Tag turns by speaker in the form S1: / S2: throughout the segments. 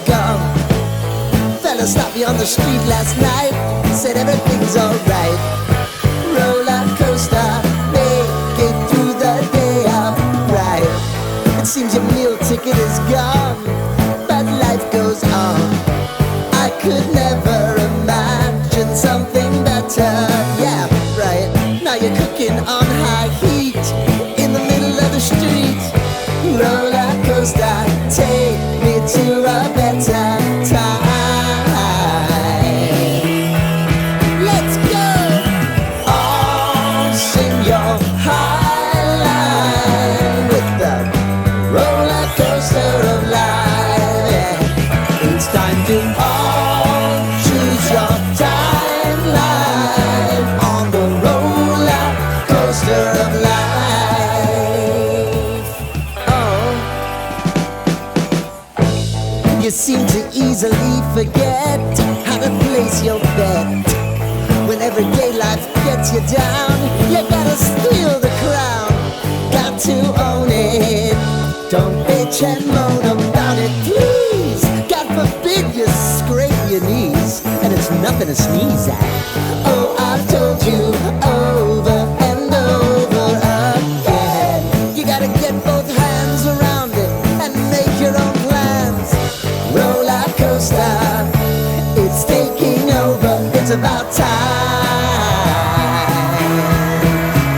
S1: gone. Fella stopped me on the street last night, said everything's alright. Roller coaster, make it through the day alright. It seems your meal ticket is gone, but life goes on. I could never imagine something better. Yeah, right. Now you're cooking on high heat in the middle of the street. Roller coaster, take me to a better time. Let's go! All sing your high line with the roller coaster of life. Yeah. It's time to all choose your timeline on the roller coaster of life. You seem to easily forget how to place your bet. When everyday life gets you down, you gotta steal the crown. Got to own it. Don't bitch and moan about it, please. God forbid you scrape your knees, and it's nothing to sneeze at. Oh, I've told you over and over again, you gotta get both hands around it and make your own plans. Roller coaster, it's taking over, it's about time.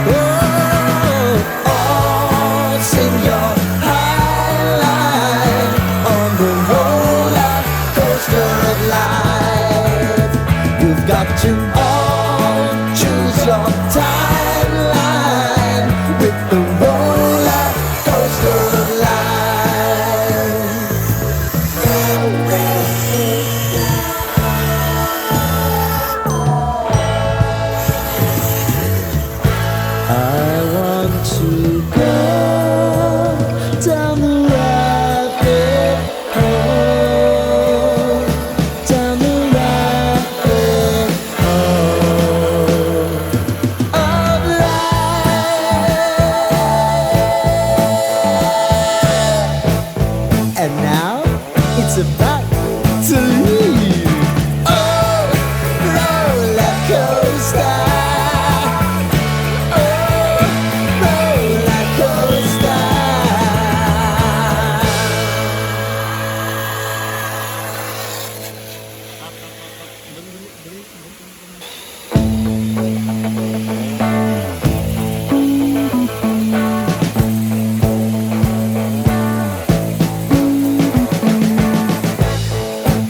S1: Oh, all sing your high line on the roller coaster of life. You've got to all choose your timeline with the roller coaster of life. I want to go down the rabbit hole, down the rabbit hole of life. And now it's about to leave. Oh, roller coaster.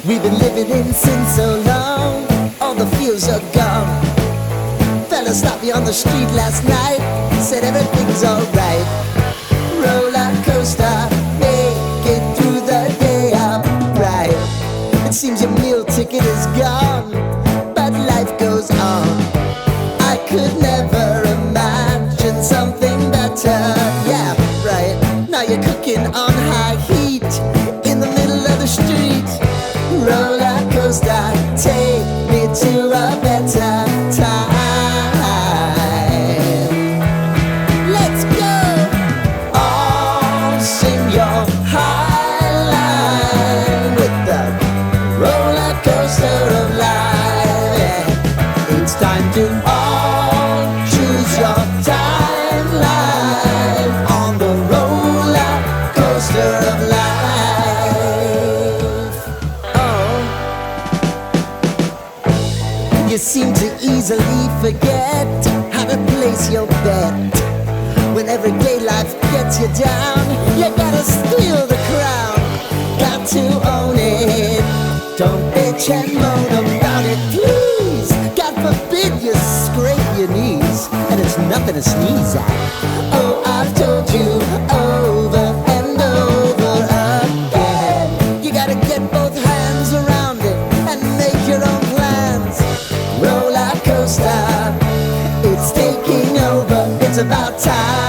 S1: We've been living in sin so long, all the feels are gone. Fella stopped me on the street last night, said everything's alright. Roller coaster, make it through the day alright. It seems your meal ticket is gone, but life goes on. I could never imagine something better. Yeah, right. Now you're cooking on high heat in the middle of the street. Roller coaster, take me to a better time. Let's go! All sing your high line with the roller coaster of life. Yeah. It's time to all choose your timeline on the roller coaster of life. You seem to easily forget how to place your bet. When everyday life gets you down, you gotta steal the crown. Got to own it. Don't bitch and moan about it, please. God forbid you scrape your knees, and it's nothing to sneeze at. Oh, I've told you over and over again, you gotta get both hands around it and make your own plans. Roller coaster, it's taking over, it's about time.